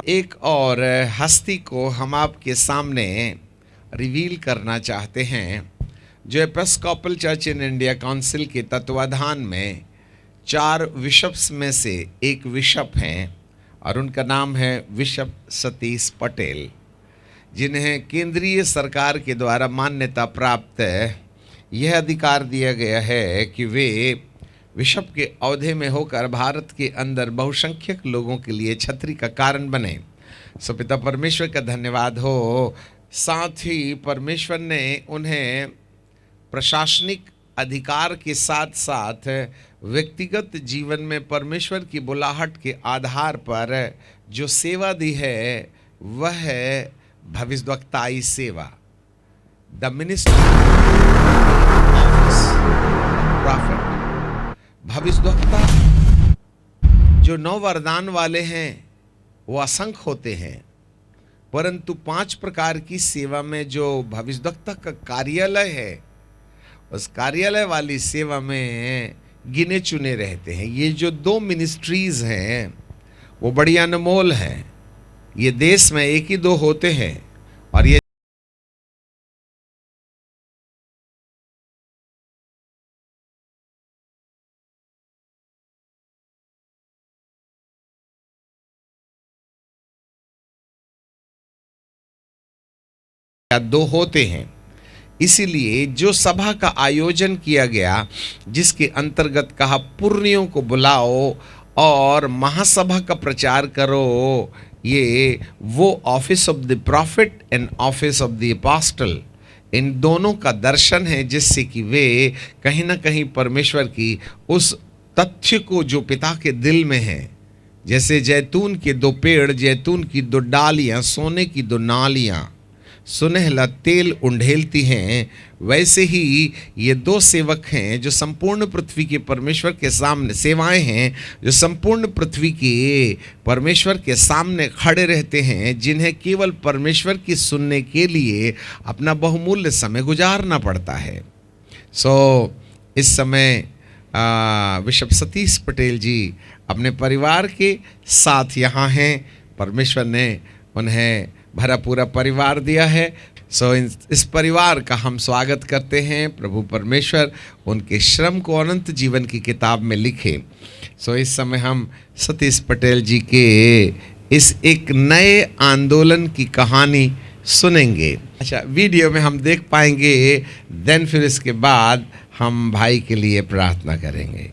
एक और हस्ती को हम आपके सामने रिवील करना चाहते हैं, जो Episcopal church in India council के तत्वाधान में 4 बिशप्स में से एक बिशप हैं और उनका नाम है बिशप सतीश पटेल, जिन्हें केंद्रीय सरकार के द्वारा मान्यता प्राप्त यह अधिकार दिया गया है कि वे बिशप के औहदे में होकर भारत के अंदर बहुसंख्यक लोगों के लिए छतरी का कारण बने। सो पिता परमेश्वर का धन्यवाद हो। साथ ही परमेश्वर ने उन्हें प्रशासनिक अधिकार के साथ साथ व्यक्तिगत जीवन में परमेश्वर की बुलाहट के आधार पर जो सेवा दी है वह है भविष्यवक्ताई सेवा, द मिनिस्ट्री ऑफ प्रॉफिट। भविष्यवक्ता जो 9 वरदान वाले हैं वो असंख्य होते हैं, परंतु 5 प्रकार की सेवा में जो भविष्यवक्ता का कार्यालय है, उस कार्यालय वाली सेवा में गिने चुने रहते हैं। ये जो 2 मिनिस्ट्रीज हैं वो बड़ी अनमोल हैं। ये देश में एक ही 2 होते हैं और ये या 2 होते हैं। इसीलिए जो सभा का आयोजन किया गया, जिसके अंतर्गत कहा पुर्नियों को बुलाओ और महासभा का प्रचार करो, ये वो office of the prophet and office of the apostle, इन दोनों का दर्शन है, जिससे कि वे कहीं ना कहीं परमेश्वर की उस तथ्य को जो पिता के दिल में है, जैसे जैतून के 2 पेड़, जैतून की 2 डालियां, सोने की 2 नालियां सुनहला तेल उंडेलती हैं, वैसे ही ये 2 सेवक हैं जो संपूर्ण पृथ्वी के परमेश्वर के सामने, सेवाएं हैं जो संपूर्ण पृथ्वी के परमेश्वर के सामने खड़े रहते हैं, जिन्हें केवल परमेश्वर की सुनने के लिए अपना बहुमूल्य समय गुजारना पड़ता है। इस समय बिशप सतीश पटेल जी अपने परिवार के साथ यहाँ हैं। परमेश्वर ने उन्हें भरा पूरा परिवार दिया है। इस परिवार का हम स्वागत करते हैं। प्रभु परमेश्वर उनके श्रम को अनंत जीवन की किताब में लिखे। इस समय हम सतीश पटेल जी के इस एक नए आंदोलन की कहानी सुनेंगे। अच्छा, वीडियो में हम देख पाएंगे, देन फिर इसके बाद हम भाई के लिए प्रार्थना करेंगे।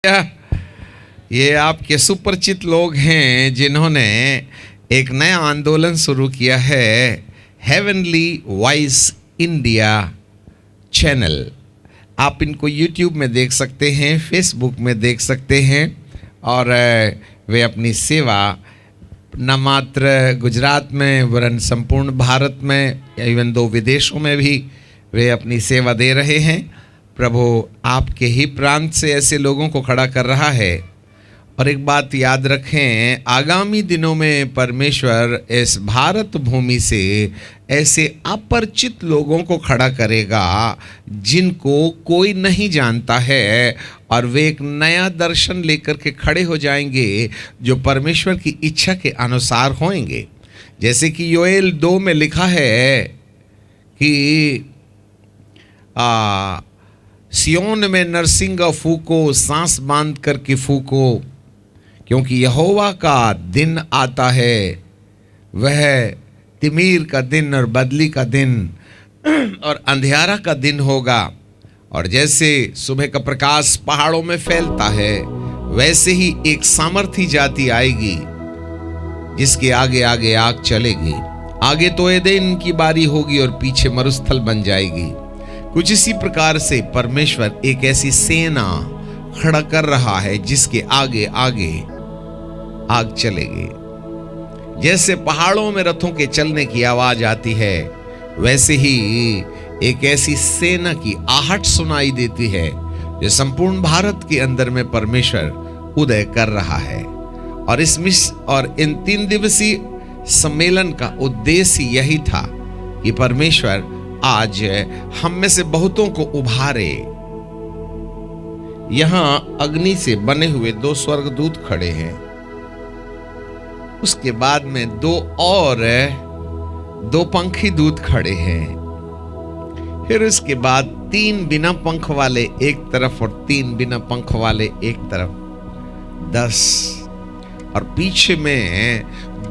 ये आपके सुपरिचित लोग हैं जिन्होंने एक नया आंदोलन शुरू किया है, हेवनली वॉइस इंडिया चैनल। आप इनको यूट्यूब में देख सकते हैं, फेसबुक में देख सकते हैं, और वे अपनी सेवा न मात्र गुजरात में वरन संपूर्ण भारत में, इवन दो विदेशों में भी वे अपनी सेवा दे रहे हैं। प्रभु आपके ही प्रांत से ऐसे लोगों को खड़ा कर रहा है। और एक बात याद रखें, आगामी दिनों में परमेश्वर इस भारत भूमि से ऐसे अपरिचित लोगों को खड़ा करेगा जिनको कोई नहीं जानता है, और वे एक नया दर्शन लेकर के खड़े हो जाएंगे जो परमेश्वर की इच्छा के अनुसार होंगे। जैसे कि योएल 2 में लिखा है कि सियोन में नरसिंगा फूको, सांस बांध करके फूको, क्योंकि यहोवा का दिन आता है, वह तिमीर का दिन और बदली का दिन और अंधियारा का दिन होगा। और जैसे सुबह का प्रकाश पहाड़ों में फैलता है, वैसे ही एक सामर्थी जाति आएगी जिसके आगे आगे आग चलेगी। आगे तो एदेन की बारी होगी और पीछे मरुस्थल बन जाएगी। कुछ इसी प्रकार से परमेश्वर एक ऐसी सेना खड़ा कर रहा है जिसके आगे आगे आग चलेगी। जैसे पहाड़ों में रथों के चलने की आवाज आती है, वैसे ही एक ऐसी सेना की आहट सुनाई देती है जो संपूर्ण भारत के अंदर में परमेश्वर उदय कर रहा है। और इन 3 दिवसीय सम्मेलन का उद्देश्य यही था कि परमेश्वर आज हम में से बहुतों को उभारे। यहां अग्नि से बने हुए 2 स्वर्गदूत खड़े हैं, उसके बाद में 2 पंखी दूत खड़े हैं, फिर उसके बाद 3 बिना पंख वाले एक तरफ और 3 बिना पंख वाले एक तरफ, 10, और पीछे में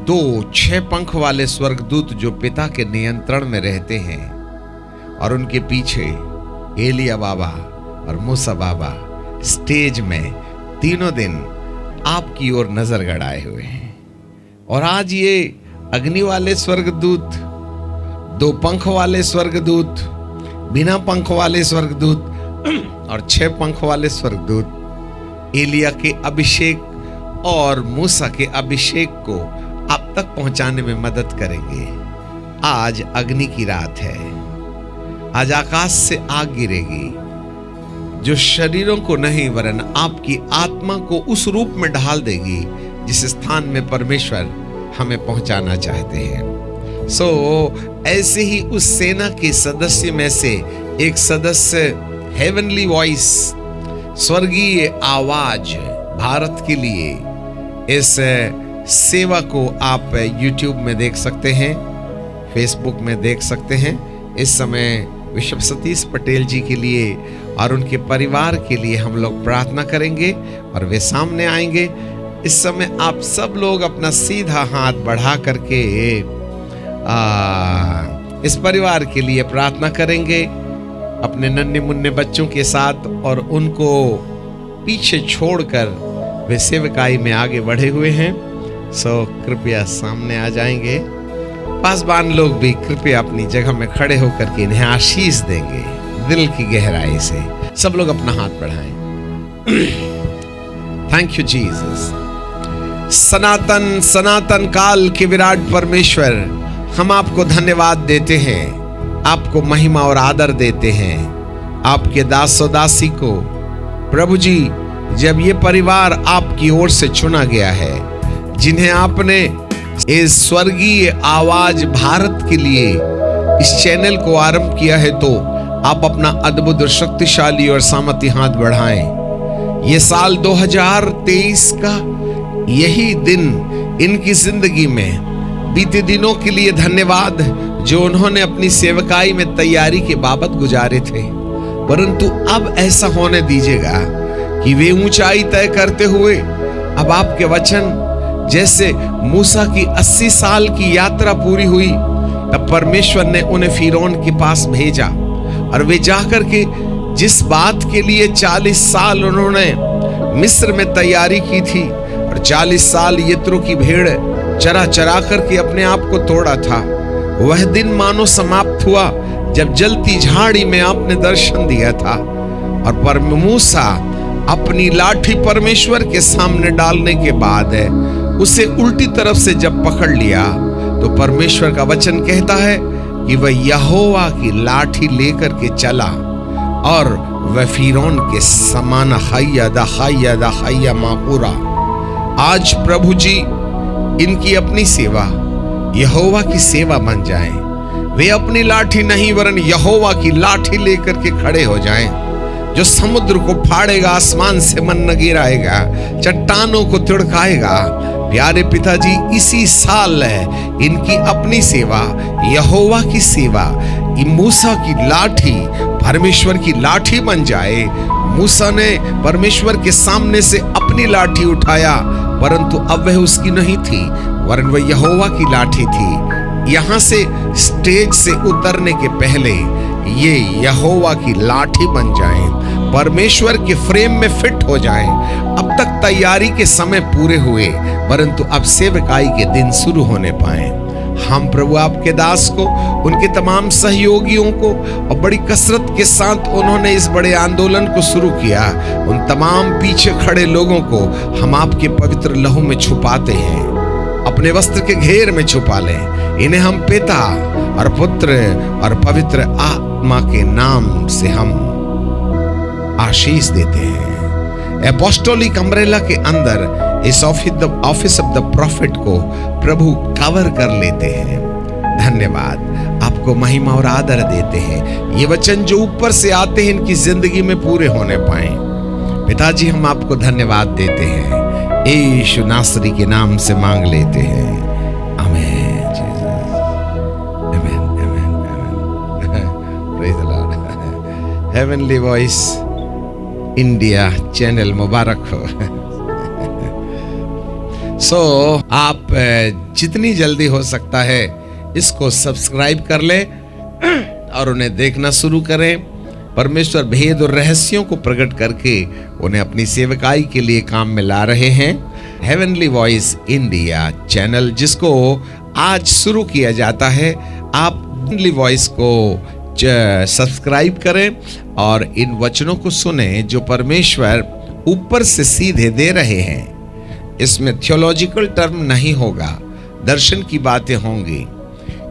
2 6 पंख वाले स्वर्गदूत जो पिता के नियंत्रण में रहते हैं, और उनके पीछे एलिया बाबा और मूसा बाबा स्टेज में तीनों दिन आपकी ओर नजर गड़ाए हुए हैं। और आज ये अग्नि वाले स्वर्गदूत, 2 पंख वाले स्वर्गदूत, बिना पंख वाले स्वर्गदूत और 6 पंख वाले स्वर्गदूत एलिया के अभिषेक और मूसा के अभिषेक को आप तक पहुंचाने में मदद करेंगे। आज अग्नि की रात है, आज आकाश से आग गिरेगी जो शरीरों को नहीं वरन आपकी आत्मा को उस रूप में ढाल देगी जिस स्थान में परमेश्वर हमें पहुंचाना चाहते हैं। ऐसे ही उस सेना के सदस्य में से एक सदस्य हेवनली वॉइस, स्वर्गीय आवाज भारत के लिए, इस सेवा को आप यूट्यूब में देख सकते हैं, फेसबुक में देख सकते हैं। इस समय बिशप सतीश पटेल जी के लिए और उनके परिवार के लिए हम लोग प्रार्थना करेंगे और वे सामने आएंगे। इस समय आप सब लोग अपना सीधा हाथ बढ़ा करके इस परिवार के लिए प्रार्थना करेंगे, अपने नन्हे मुन्ने बच्चों के साथ, और उनको पीछे छोड़कर वे सेवकाई में आगे बढ़े हुए हैं। कृपया सामने आ जाएंगे। पासबान लोग भी कृपया अपनी जगह में खड़े होकर के इन्हें आशीष देंगे दिल की गहराई से। सब लोग अपना हाथ बढ़ाएं। Thank you Jesus. सनातन सनातन काल के विराट परमेश्वर, हम आपको धन्यवाद देते हैं, आपको महिमा और आदर देते हैं। आपके दासो दासी को प्रभु जी, जब ये परिवार आपकी ओर से चुना गया है, जिन्हें आपने इस स्वर्गीय आवाज भारत के लिए इस चैनल को आरंभ किया है, तो आप अपना अद्भुत और शक्तिशाली और सामर्थी हाथ बढ़ाएं। ये साल 2023 का यही दिन इनकी जिंदगी में बीते दिनों के लिए धन्यवाद, जो उन्होंने अपनी सेवकाई में तैयारी के बाबत गुजारे थे। परंतु अब ऐसा होने दीजिएगा कि वे ऊंचाई तय करते हुए अब आपके वचन, जैसे मूसा की 80 साल की यात्रा पूरी हुई, तब परमेश्वर ने उन्हें फिरौन के पास भेजा और वे जाकर के जिस बात के लिए 40 साल उन्होंने मिस्र में तैयारी की थी और 40 साल यित्रो की भेड़ चरा चरा करके अपने आप को तोड़ा था। वह दिन मानो समाप्त हुआ जब जलती झाड़ी में आपने दर्शन दिया था और पर मूसा अपनी लाठी परमेश्वर के सामने डालने के बाद उसे उल्टी तरफ से जब पकड़ लिया तो परमेश्वर का वचन कहता है कि वह यहोवा की लाठी लेकर के चला और वह फिरौन के समान हैया मापूरा। आज प्रभु जी इनकी अपनी सेवा यहोवा की सेवा बन जाए। वे अपनी लाठी नहीं वरन यहोवा की लाठी लेकर के खड़े हो जाएं, जो समुद्र को फाड़ेगा, आसमान से मन गिराएगा, चट्टानों को तिड़काएगा। प्यारे पिताजी, इसी साल इनकी अपनी सेवा यहोवा की सेवा मूसा की लाठी परमेश्वर की लाठी बन जाए। मूसा ने परमेश्वर के सामने से अपनी लाठी उठाया, परंतु अब वह उसकी नहीं थी वरन वह यहोवा की लाठी थी। यहां से स्टेज से उतरने के पहले ये यहोवा की लाठी बन जाएं, परमेश्वर के फ्रेम में फिट हो जाएं। अब तक तैयारी के समय पूरे हुए, परंतु अब सेवकाई के दिन शुरू होने पाए। हम प्रभु आपके दास को, उनके तमाम सहयोगियों को और बड़ी कसरत के साथ उन्होंने इस बड़े आंदोलन को शुरू किया, उन तमाम पीछे खड़े लोगों को हम आपके पवित्र लहू में छुपाते हैं, अपने वस्त्र के घेर में छुपा लें। इन्हें हम पिता और पुत्र और पवित्र आत्मा के नाम से हम आशीष देते हैं। एपोस्टोलिक अम्ब्रेला के अंदर इस ऑफिस ऑफ द प्रॉफिट को प्रभु कवर कर लेते हैं। धन्यवाद, आपको महिमा और आदर देते हैं। ये वचन जो ऊपर से आते हैं इनकी जिंदगी में पूरे होने पाए। पिताजी, हम आपको धन्यवाद देते हैं, यीशु नासरी के नाम से मांग लेते हैं, आमीन। आमीन, आमीन, आमीन। Praise the lord. Heavenly voice India channel मुबारक हो। आप जितनी जल्दी हो सकता है इसको सब्सक्राइब कर लें और उन्हें देखना शुरू करें। परमेश्वर भेद और रहस्यों को प्रकट करके उन्हें अपनी सेवकाई के लिए काम में ला रहे हैं। हेवनली वॉइस इंडिया चैनल जिसको आज शुरू किया जाता है, आप हेवनली वॉइस को सब्सक्राइब करें और इन वचनों को सुने जो परमेश्वर ऊपर से सीधे दे रहे हैं। इसमें थियोलॉजिकल टर्म नहीं होगा, दर्शन की बातें होंगी।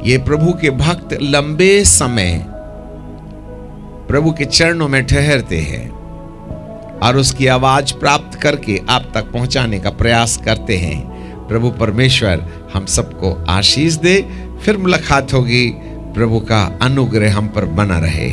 ये प्रभु के भक्त लंबे समय प्रभु के चरणों में ठहरते हैं और उसकी आवाज प्राप्त करके आप तक पहुंचाने का प्रयास करते हैं। प्रभु परमेश्वर हम सबको आशीष दे। फिर मुलाकात होगी। प्रभु का अनुग्रह हम पर बना रहे।